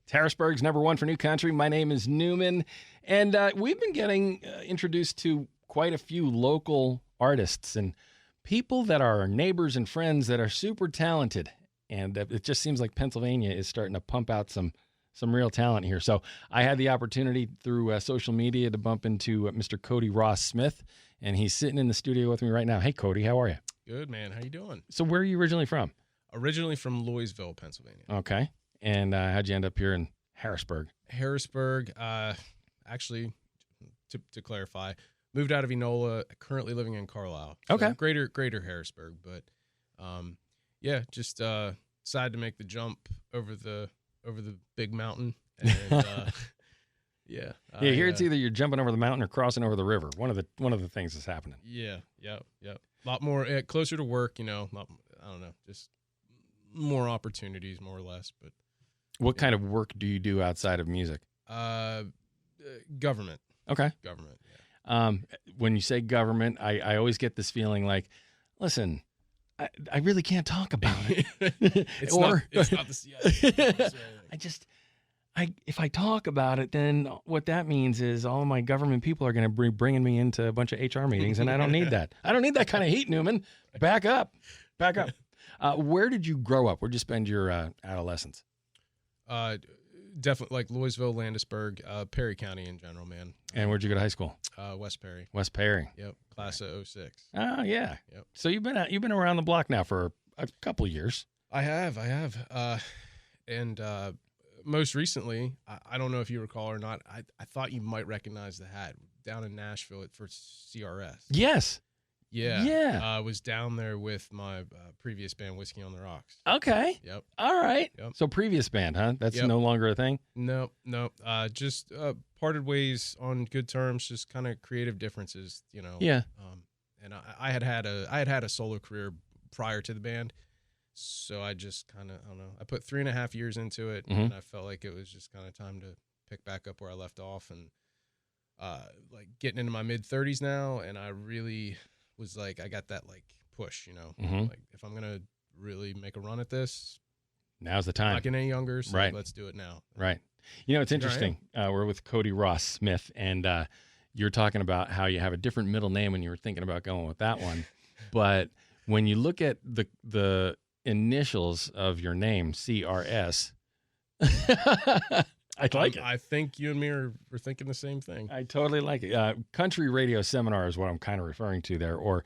It's Harrisburg's #1 for new country. My name is Newman, and we've been getting introduced to quite a few local artists and people that are our neighbors and friends that are super talented. And it just seems like Pennsylvania is starting to pump out some real talent here. So I had the opportunity through social media to bump into Mr. Cody Ross Smith, and he's sitting in the studio with me right now. Hey, Cody, how are you? Good, man. How you doing? So where are you originally from? Originally from Louisville, Pennsylvania. Okay. And how'd you end up here in Harrisburg? Harrisburg, actually, to clarify, moved out of Enola, currently living in Carlisle. So okay. Greater Harrisburg. But, just decided to make the jump over the big mountain. And, Here it's either you're jumping over the mountain or crossing over the river. One of the things is happening. Yeah, yep. A lot more, closer to work, I don't know, just more opportunities, more or less. But what kind of work do you do outside of music? Government. Okay. Government, yeah. When you say government, I always get this feeling like, listen, I really can't talk about it. It's not the CIA. If I talk about it, then what that means is all of my government people are going to be bringing me into a bunch of HR meetings, and I don't need that. I don't need that kind of heat, Newman. Back up. Where did you grow up? Where'd you spend your adolescence? Definitely like Louisville, Landisburg, Perry County in general, man. And where'd you go to high school? West Perry. West Perry. Yep, class of 06. Oh yeah. Yep. So you've been around the block now for a couple of years. I have. And most recently, I don't know if you recall or not. I thought you might recognize the hat down in Nashville for CRS. Yes. Yeah. I was down there with my previous band, Whiskey on the Rocks. Okay. Yep. All right. Yep. So previous band, huh? That's no longer a thing? No. Just parted ways on good terms, just kind of creative differences, Yeah. And I had a solo career prior to the band. So I just kind of, I don't know, I put 3.5 years into it, and I felt like it was just kind of time to pick back up where I left off, and like getting into my mid-30s now, and I really was like, I got that like push, like if I'm gonna really make a run at this, now's the time. Not getting any younger, so right. Let's do it now. Right. It's interesting. We're with Cody Ross Smith, and you're talking about how you have a different middle name when you were thinking about going with that one, but when you look at the initials of your name, CRS, I like it. I think you and me were thinking the same thing. I totally like it. Country radio seminar is what I'm kind of referring to there, or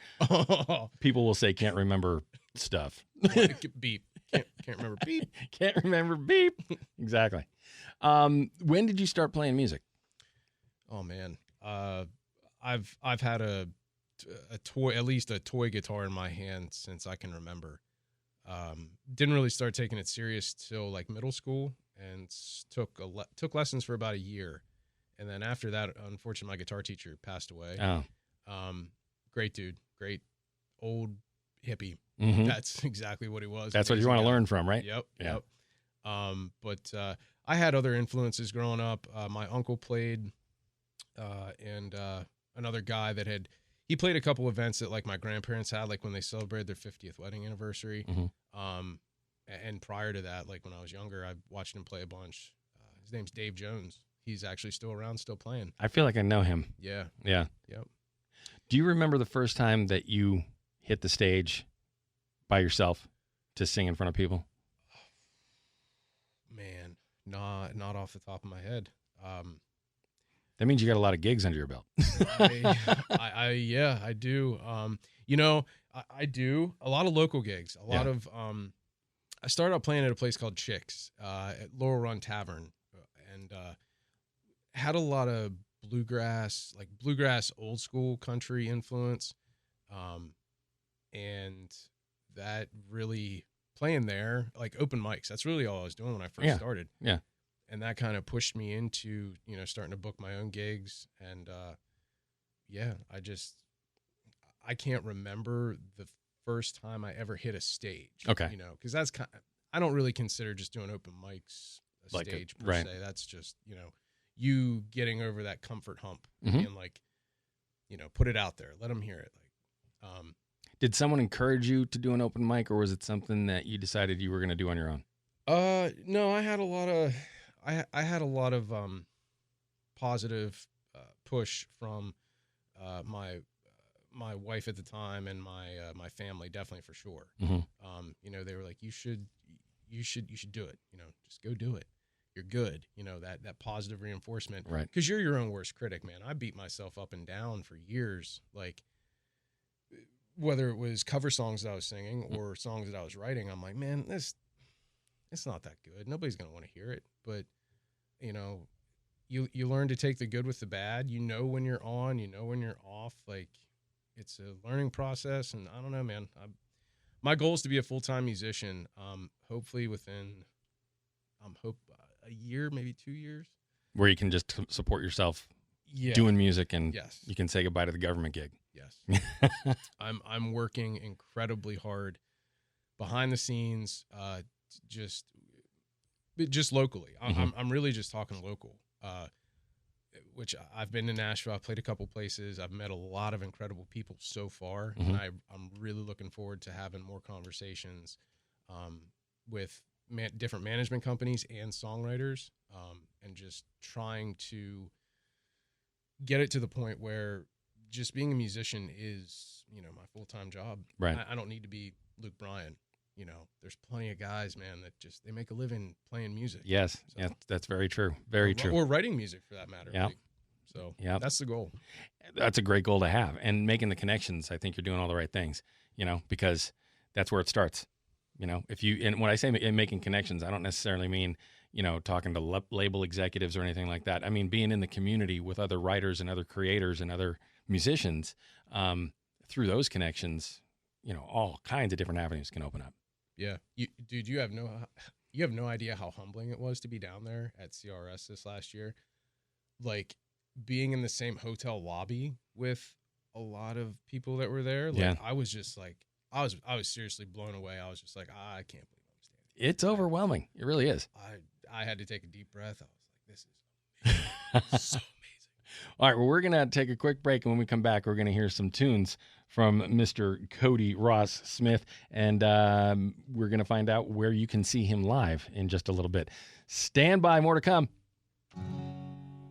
people will say can't remember stuff. Beep. Can't remember beep. Can't remember beep. Exactly. When did you start playing music? Oh man, I've had a toy, at least a toy guitar in my hand since I can remember. Didn't really start taking it serious till like middle school, and took lessons for about a year, and then after that, unfortunately, my guitar teacher passed away. Great dude, great old hippie. That's exactly what he was. That's what you want to learn from, right? Yep. Yeah. Yep. But I had other influences growing up. My uncle played, and another guy that he played a couple events that like my grandparents had, like when they celebrated their 50th wedding anniversary. And prior to that, like when I was younger, I watched him play a bunch. His name's Dave Jones. He's actually still around, still playing. I feel like I know him. Yeah. Yeah. Yep. Do you remember the first time that you hit the stage by yourself to sing in front of people? Man, not off the top of my head. That means you got a lot of gigs under your belt. I do. I do a lot of local gigs. A lot of. I started out playing at a place called Chicks at Laurel Run Tavern, and had a lot of bluegrass old school country influence, and that really playing there, like open mics. That's really all I was doing when I first started. Yeah. And that kind of pushed me into, starting to book my own gigs. And, I can't remember the first time I ever hit a stage. Okay. Because that's I don't really consider just doing open mics a like stage per se. That's just, you getting over that comfort hump and like, put it out there, let them hear it. Like, did someone encourage you to do an open mic, or was it something that you decided you were going to do on your own? No, I had a lot of I had a lot of positive push from my wife at the time and my family, definitely, for sure. You know, they were like, you should do it. You know, just go do it. You're good. You know, that positive reinforcement, Right? Because you're your own worst critic, man. I beat myself up and down for years, like whether it was cover songs that I was singing or songs that I was writing. I'm like, man, it's not that good. Nobody's gonna want to hear it. But you know, you learn to take the good with the bad. You know when you're on. You know when you're off. Like, it's a learning process. And I don't know, man. My goal is to be a full-time musician. Hopefully within a year, maybe 2 years, Where you can just support yourself yeah, doing music, and yes, you can say goodbye to the government gig. yes. I'm working incredibly hard behind the scenes, just locally. I'm really just talking local. Which I've been to Nashville. I've played a couple places. I've met a lot of incredible people so far, and I'm really looking forward to having more conversations with different management companies and songwriters, and just trying to get it to the point where just being a musician is, you know, my full-time job. Right. I don't need to be Luke Bryan. You know, there's plenty of guys, man, that they make a living playing music. Yes. So, Yeah, that's very true. Very true. Or writing music, for that matter. Yeah. Like, so yeah, that's the goal. That's a great goal to have. And making the connections, I think you're doing all the right things, you know, because that's where it starts. You know, and when I say making connections, I don't necessarily mean, you know, talking to label executives or anything like that. I mean, being in the community with other writers and other creators and other musicians, through those connections, you know, all kinds of different avenues can open up. Yeah. Dude, you have no idea how humbling it was to be down there at CRS this last year. Like, being in the same hotel lobby with a lot of people that were there. Like, yeah. I was just like, I was seriously blown away. I was just like, I can't believe I'm standing here. It's overwhelming. It really is. I had to take a deep breath. I was like, this is amazing. So amazing. All right, well, we're going to take a quick break, and when we come back, we're going to hear some tunes from Mr. Cody Ross Smith, and we're going to find out where you can see him live in just a little bit. Stand by, more to come.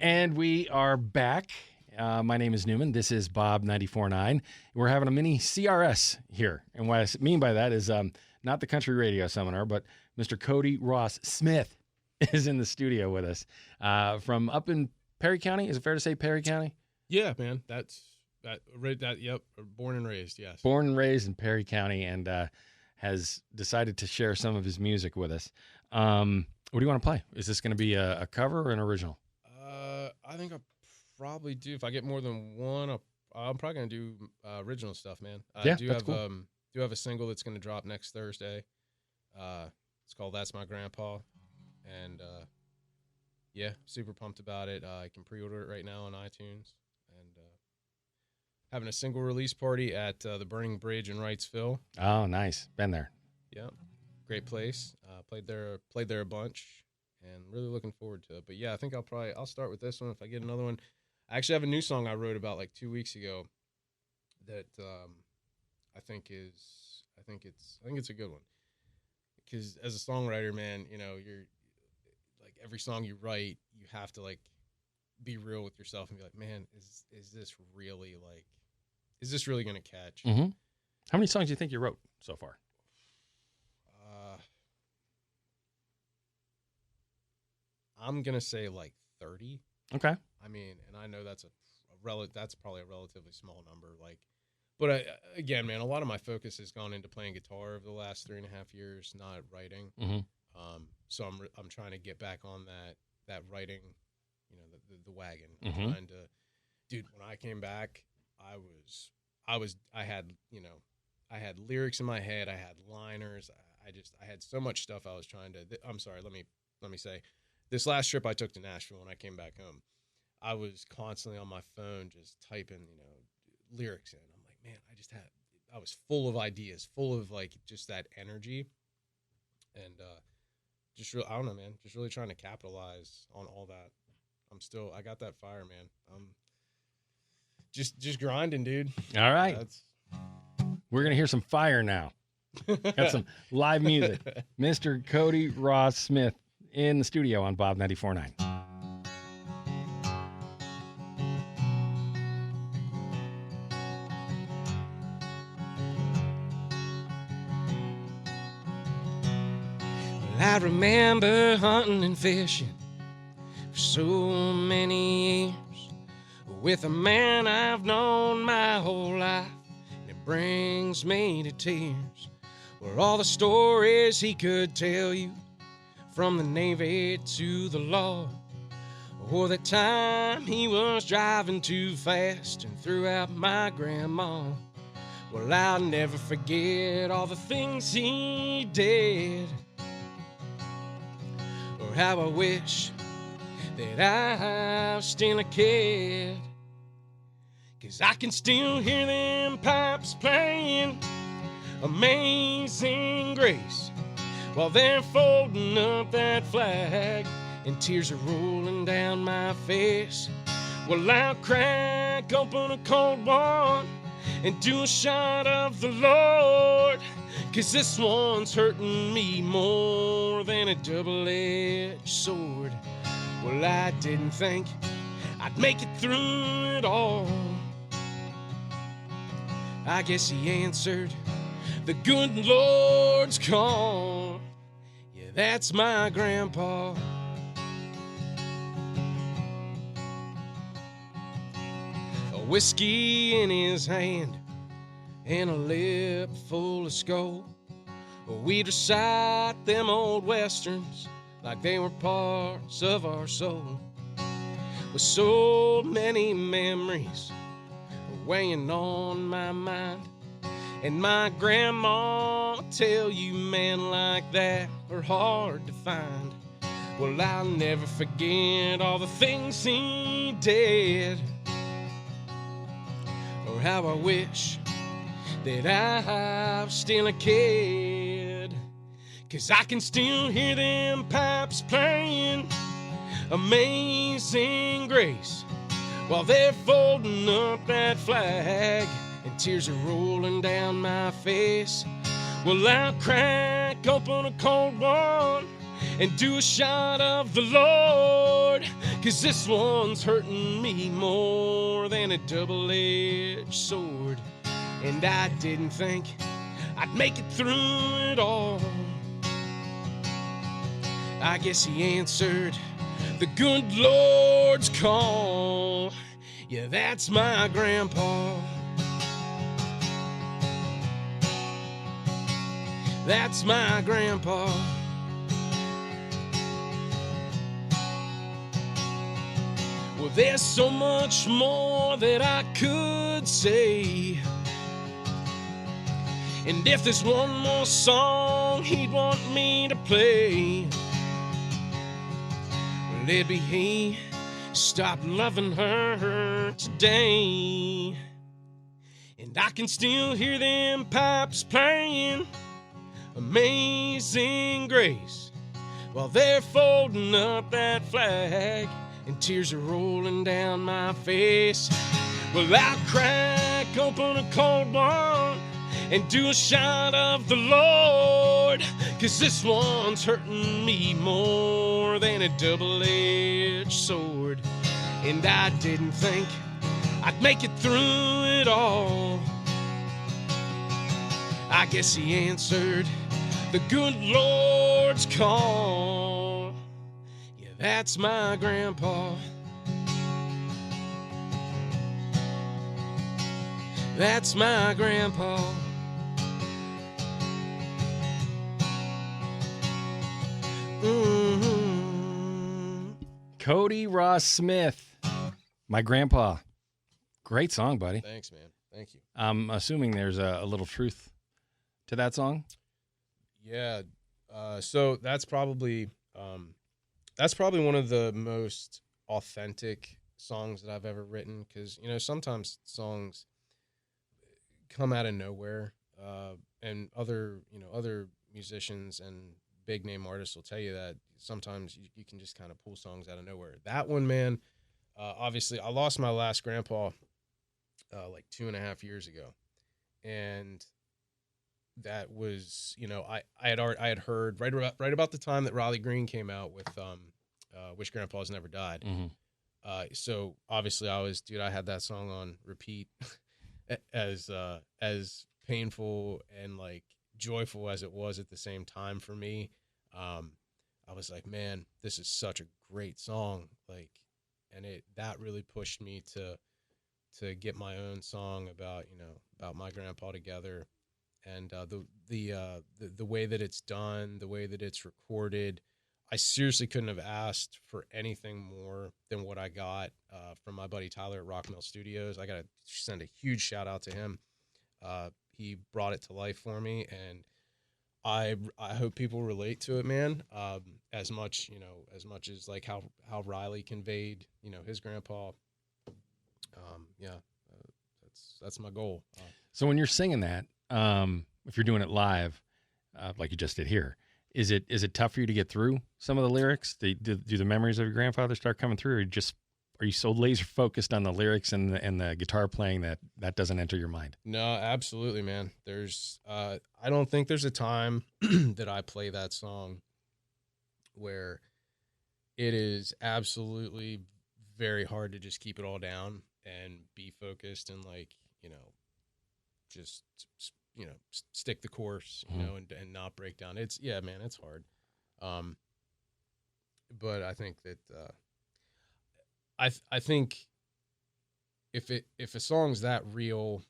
And we are back. My name is Newman. This is Bob 94.9. We're having a mini CRS here, and what I mean by that is not the country radio seminar, but Mr. Cody Ross Smith is in the studio with us from up in Perry County. Is it fair to say Perry County? Yeah, man. Yep. Born and raised. Yes. Born and raised in Perry County, and has decided to share some of his music with us. What do you want to play? Is this going to be a cover or an original? I think I'll probably do, if I get more than one, I'm probably going to do original stuff, man. I do have a single that's going to drop next Thursday. It's called That's My Grandpa. And yeah, super pumped about it. I can pre-order it right now on iTunes. And having a single release party at the Burning Bridge in Wrightsville. Oh, nice. Been there. Yeah, great place. Played there a bunch, and really looking forward to it. But yeah, I think I'll start with this one. If I get another one, I actually have a new song I wrote about like 2 weeks ago that I think it's a good one. Because as a songwriter, man, you know, you're like, every song you write, you have to like be real with yourself and be like, man, is this really going to catch? Mm-hmm. How many songs do you think you wrote so far? I'm going to say like 30. Okay. I mean, and I know that's that's probably a relatively small number. Like, but again, man, a lot of my focus has gone into playing guitar over the last 3.5 years, not writing. Mm-hmm. So I'm trying to get back on that writing, you know, the wagon. Mm-hmm. Trying to, dude, when I came back, I had lyrics in my head. I had liners. I had so much stuff I was trying to. I'm sorry. Let me say, this last trip I took to Nashville when I came back home, I was constantly on my phone just typing, you know, lyrics in. I'm like, man, I was full of ideas, full of like just that energy, and I don't know, man, just really trying to capitalize on all that. I got that fire, man. I'm just grinding, dude. All right. We're going to hear some fire now. Got some live music. Mr. Cody Ross Smith in the studio on Bob 94.9. I remember hunting and fishing for so many years with a man I've known my whole life, and it brings me to tears. Were all the stories he could tell you, from the Navy to the law, or the time he was driving too fast and threw out my grandma. Well, I'll never forget all the things he did, or how I wish that I was still a kid. 'Cause I can still hear them pipes playing Amazing Grace while they're folding up that flag, and tears are rolling down my face. Well, I'll crack open a cold one and do a shot of the Lord, 'cause this one's hurting me more than a double-edged sword. Well, I didn't think I'd make it through it all. I guess he answered the good Lord's call. Yeah, that's my grandpa. A whiskey in his hand and a lip full of skull. We'd recite them old westerns like they were parts of our soul, with so many memories weighing on my mind. And my grandma tell you men like that are hard to find. Well, I'll never forget all the things he did, or how I wish that I was still a kid. 'Cause I can still hear them pipes playing Amazing Grace while they're folding up that flag, and tears are rolling down my face. Well, I'll crack open a cold one and do a shot of the Lord, 'cause this one's hurting me more than a double-edged sword. And I didn't think I'd make it through it all. I guess he answered the good Lord's call. Yeah, that's my grandpa. That's my grandpa. Well, there's so much more that I could say, and if there's one more song he'd want me to play, well, it'd be He Stopped Loving Her Today. And I can still hear them pipes playing Amazing Grace while they're folding up that flag, and tears are rolling down my face. Well, I'll crack open a cold one and do a shot of the Lord, 'cause this one's hurting me more than a double-edged sword. And I didn't think I'd make it through it all. I guess he answered the good Lord's call. Yeah, that's my grandpa. That's my grandpa. Mm-hmm. Cody Ross Smith, my grandpa. Great song, buddy. Thanks, man. Thank you. I'm assuming there's a little truth to that song. Yeah. So that's probably one of the most authentic songs that I've ever written, because, you know, sometimes songs come out of nowhere, and other musicians and big name artists will tell you that sometimes you can just kind of pull songs out of nowhere. That one, man, obviously I lost my last grandpa like 2.5 years ago, and that was, I had heard right about the time that Riley Green came out with Wish Grandpa's Never Died. Mm-hmm. So obviously I had that song on repeat as painful and like joyful as it was at the same time for me. I was like, man, this is such a great song. Like, and that really pushed me to get my own song about my grandpa together. And the way that it's done, the way that it's recorded, I seriously couldn't have asked for anything more than what I got from my buddy Tyler at Rock Mill Studios. I got to send a huge shout out to him. He brought it to life for me, and I hope people relate to it, man. As much as like how Riley conveyed, his grandpa. That's my goal. So when you're singing that, if you're doing it live, like you just did here, is it tough for you to get through some of the lyrics? Do the memories of your grandfather start coming through, or are you so laser focused on the lyrics and the guitar playing that doesn't enter your mind? No, absolutely, man. There's I don't think there's a time that I play that song where it is absolutely very hard to just keep it all down and be focused and just stick the course, and not break down. It's hard. But I think that I think if a song's that real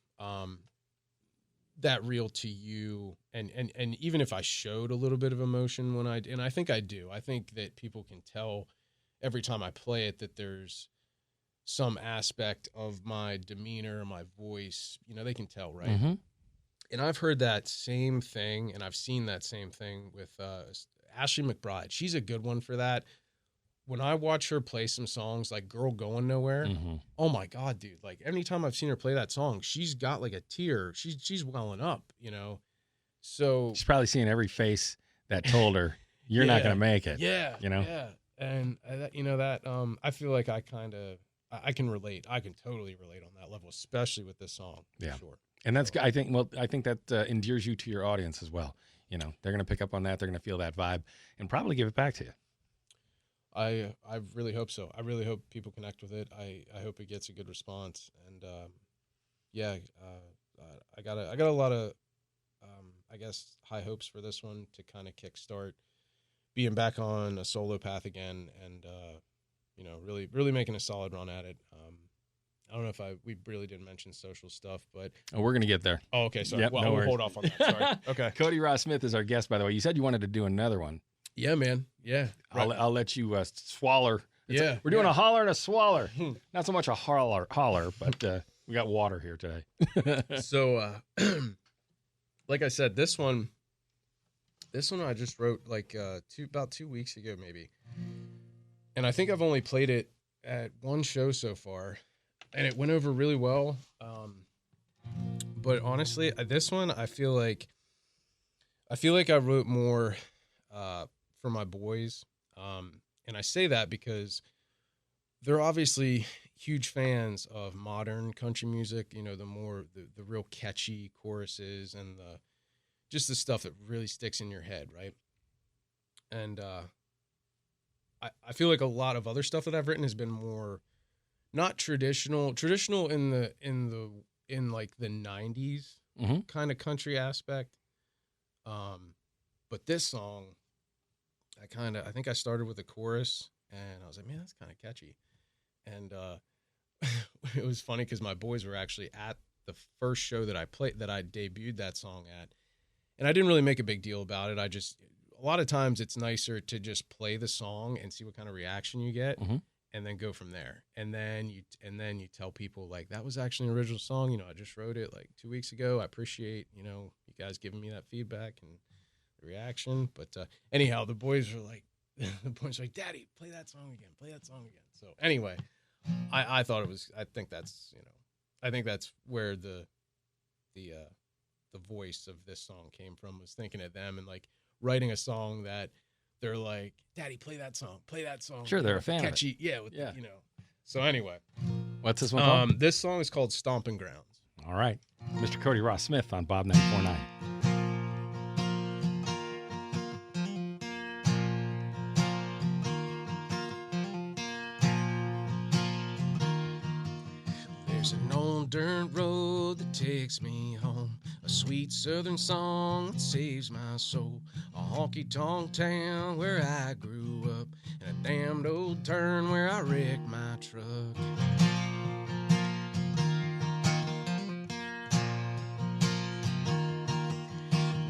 to you, and even if I showed a little bit of emotion and I think I do, I think that people can tell every time I play it that there's some aspect of my demeanor, my voice, they can tell, right? Mm-hmm. And I've heard that same thing, and I've seen that same thing with Ashley McBride. She's a good one for that. When I watch her play some songs like Girl Going Nowhere, Mm-hmm. oh my God, dude. Like anytime I've seen her play that song, she's got like a tear. She's welling up, So She's probably seeing every face that told her you're not going to make it. Yeah. Yeah. And I feel like I can relate. I can totally relate on that level, especially with this song. Yeah. For sure. And that's, I think that endears you to your audience as well. They're going to pick up on that. They're going to feel that vibe and probably give it back to you. I really hope so. I really hope people connect with it. I hope it gets a good response. And I got a lot of high hopes for this one to kind of kickstart being back on a solo path again, and really making a solid run at it. I don't know if we really didn't mention social stuff, but we're going to get there. Oh, okay. Sorry. Yep, Well, no we'll worries. hold off on that. Sorry. Okay. Cody Ross Smith is our guest, by the way. You said you wanted to do another one. Yeah, man. Yeah. I'll let you swaller. Yeah. We're doing a holler and a swaller. Not so much a holler, but we got water here today. So, like I said, this one I just wrote about 2 weeks ago, maybe. And I think I've only played it at one show so far, and it went over really well. But honestly, this one, I feel like I wrote more for my boys. And I say that because they're obviously huge fans of modern country music, the real catchy choruses and just the stuff that really sticks in your head, right? And I feel like a lot of other stuff that I've written has been more not traditional in like the 90s Mm-hmm. kind of country aspect. But this song, I think I started with a chorus and I was like, man, that's kind of catchy. And it was funny because my boys were actually at the first show that I debuted that song at. And I didn't really make a big deal about it. A lot of times it's nicer to just play the song and see what kind of reaction you get, Mm-hmm. and then go from there. And then you tell people like, that was actually an original song. I just wrote it like 2 weeks ago. I appreciate, you guys giving me that feedback and the reaction. But anyhow, the boys were like, Daddy, play that song again. Play that song again. So anyway, I thought it was, I think that's where the voice of this song came from, was thinking of them and like writing a song that they're like, Daddy, play that song. Sure, they're a fan catchy, of it. yeah. So anyway, What's this one called? this song is called Stomping Grounds. All right. Mr. Cody Ross Smith on Bob 94.9. old dirt road that takes me home. A sweet southern song that saves my soul. A honky-tonk town where I grew up. And a damned old turn where I wrecked my truck.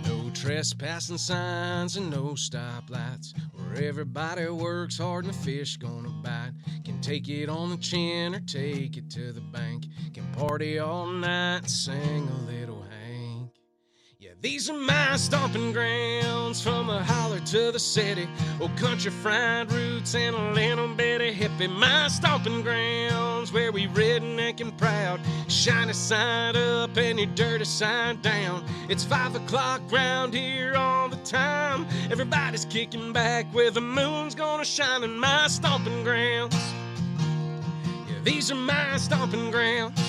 No trespassing signs and no stoplights. Where everybody works hard and the fish gonna bite. Can take it on the chin or take it to the bank. Can party all night and sing a little Hank. Yeah, these are my stomping grounds, from the holler to the city. Old country fried roots and a little bit of hippie. My stomping grounds where we redneck and proud. Shiny side up and your dirty side down. It's 5 o'clock round here all the time. Everybody's kicking back where the moon's gonna shine in my stomping grounds. Yeah, these are my stomping grounds.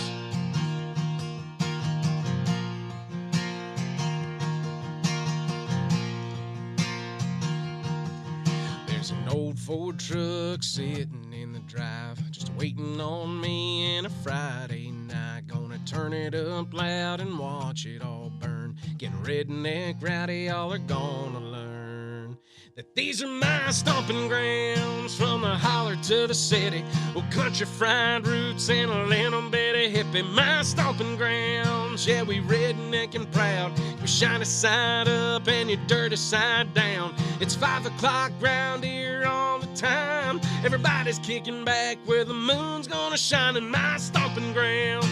There's an old Ford truck sitting in the drive, just waiting on me in a Friday night. Gonna turn it up loud and watch it all burn. Getting redneck rowdy, y'all are gonna learn that these are my stomping grounds, from the holler to the city. Well, country fried roots and a little bit of hippie. My stomping grounds, yeah, we redneck and proud. Your shiny side up and your dirty side down. It's 5 o'clock round here all the time. Everybody's kicking back where the moon's gonna shine in my stomping grounds.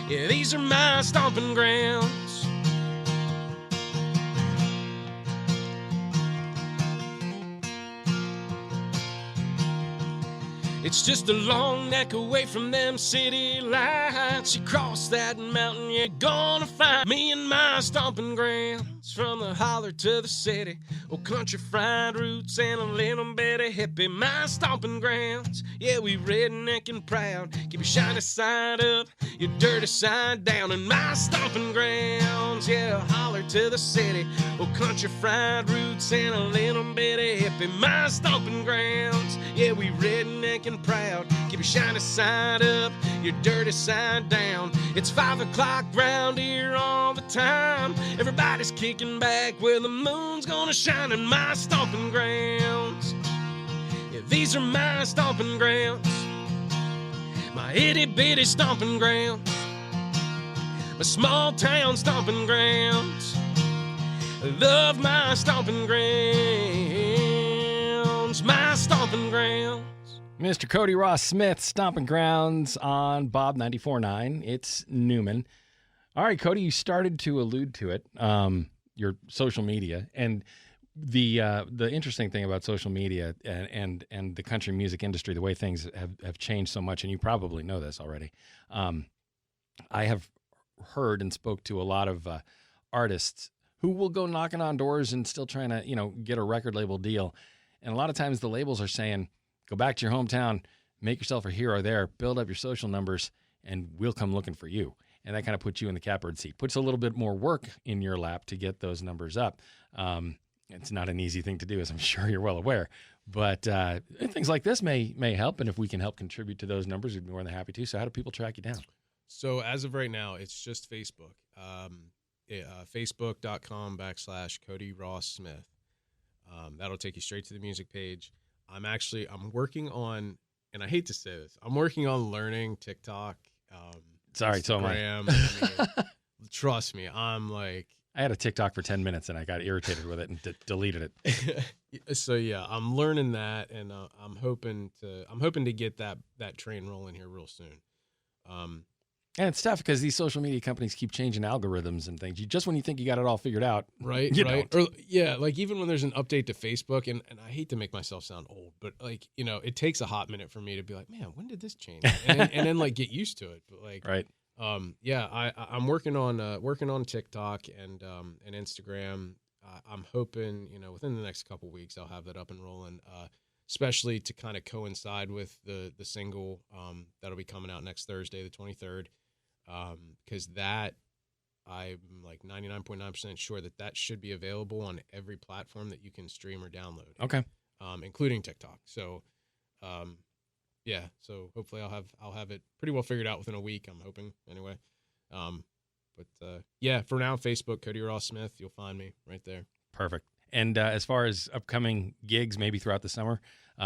Yeah, these are my stomping grounds. It's just a long neck away from them city lights. You cross that mountain, you're gonna find me in my stomping grounds, from the holler to the city. Old country fried roots and a little bit of hippie. My stomping grounds, yeah, we redneck and proud. Keep your shiny side up, your dirty side down. In my stomping grounds, yeah, holler to the city. Old country fried roots and a little bit of hippie. My stomping grounds, yeah, we redneck and proud. Keep your shiny side up, your dirty side down. It's 5 o'clock round here all the time. Everybody's kicking back where the moon's gonna shine in my stomping grounds. Yeah, these are my stomping grounds, my itty bitty stomping grounds, my small town stomping grounds. I love my stomping grounds, my stomping grounds. Mr. Cody Ross Smith, Stomping Grounds on Bob 94.9. It's Newman. All right, Cody, you started to allude to it, your social media. And the interesting thing about social media and the country music industry, the way things have changed so much, and you probably know this already. I have heard and spoke to a lot of artists who will go knocking on doors and still trying to, get a record label deal. And a lot of times the labels are saying, go back to your hometown, make yourself a hero there, build up your social numbers, and we'll come looking for you. And that kind of puts you in the catbird seat. Puts a little bit more work in your lap to get those numbers up. It's not an easy thing to do, as I'm sure you're well aware. But things like this may help, and if we can help contribute to those numbers, we'd be more than happy to. So how do people track you down? So as of right now, it's just Facebook. Facebook.com/Cody Ross Smith. That'll take you straight to the music page. I'm working on, and I hate to say this, I'm working on learning TikTok. Sorry, so am I. I mean, trust me, I'm like... I had a TikTok for 10 minutes and I got irritated with it and deleted it. So yeah, I'm learning that, and I'm hoping to get that train rolling here real soon. And it's tough because these social media companies keep changing algorithms and things. Just when you think you got it all figured out, right? Don't. Or yeah, like even when there's an update to Facebook, and I hate to make myself sound old, but like it takes a hot minute for me to be like, man, when did this change? And then like get used to it. But like, right? Yeah, I'm working on TikTok and Instagram. I'm hoping within the next couple weeks I'll have that up and rolling. Especially to kind of coincide with the single that'll be coming out next Thursday, the 23rd. Because that, I'm like 99.9% sure that should be available on every platform that you can stream or download. Okay. Including TikTok. So Yeah, so hopefully I'll have it pretty well figured out within a week. I'm hoping anyway. Yeah, for now, Facebook, Cody Ross Smith, you'll find me right there. Perfect. And as far as upcoming gigs, maybe throughout the summer,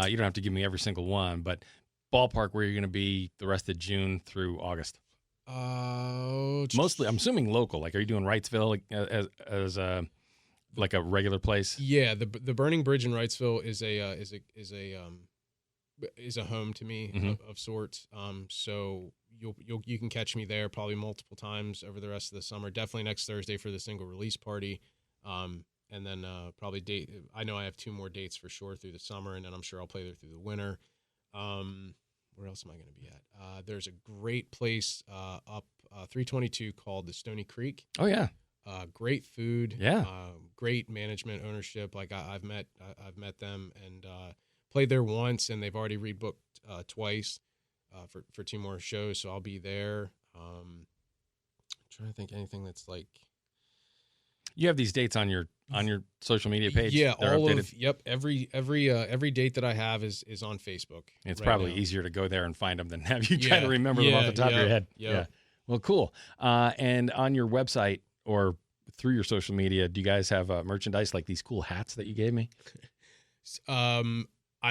you don't have to give me every single one, but ballpark where you're going to be the rest of June through August. Mostly, I'm assuming local. Like, are you doing Wrightsville as like a regular place? Yeah, the Burning Bridge in Wrightsville is a home to me of sorts. So you can catch me there probably multiple times over the rest of the summer. Definitely next Thursday for the single release party. And then probably I know I have 2 more dates for sure through the summer, and then I'm sure I'll play there through the winter. Where else am I going to be at? There's a great place up 322 called the Stony Creek. Oh yeah. Great food. Yeah. Great management ownership. Like I've met them and played there once, and they've already rebooked twice for 2 more shows. So I'll be there. I'm trying to think anything that's like. You have these dates on your social media page. Yeah, they're all updated. every date that I have is on Facebook. It's right probably now. easier to go there and find them than have you try to remember them off the top of your head. Yeah. Well, cool. And on your website or through your social media, do you guys have merchandise like these cool hats that you gave me? I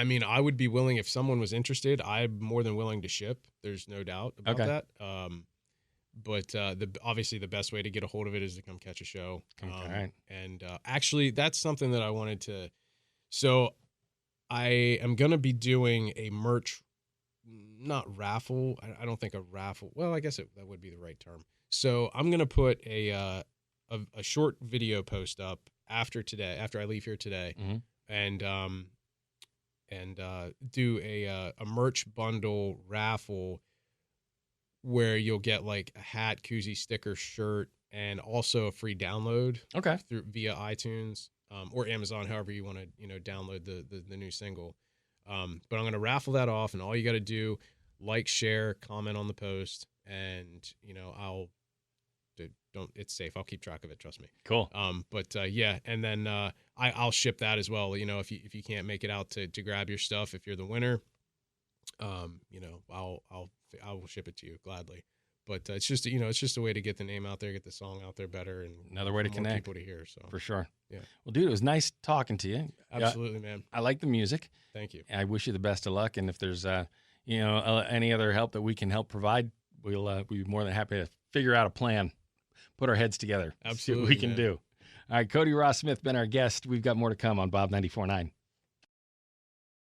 mean, I would be willing if someone was interested. I'm more than willing to ship. There's no doubt about that. But obviously the best way to get a hold of it is to come catch a show. Okay. And actually, that's something that I wanted to. So I am going to be doing a merch, not raffle. I don't think a raffle. Well, I guess that would be the right term. So I'm going to put a short video post up after I leave here today, and do a merch bundle raffle where you'll get like a hat, koozie, sticker, shirt, and also a free download. Okay. Via iTunes or Amazon, however you want to download the new single. But I'm going to raffle that off, and all you got to do, like, share, comment on the post, and it's safe. I'll keep track of it. Trust me. Cool. Yeah, and then I'll ship that as well. If you can't make it out to grab your stuff, if you're the winner, I will ship it to you gladly. But it's just a way to get the name out there, get the song out there better, and another way to connect people to hear. So for sure. Yeah. Well, dude, it was nice talking to you. Absolutely, man. I like the music. Thank you. I wish you the best of luck. And if there's any other help that we can help provide, we'll be more than happy to figure out a plan, put our heads together, Absolutely, see what we can do. All right, Cody Ross Smith been our guest. We've got more to come on Bob 94.9.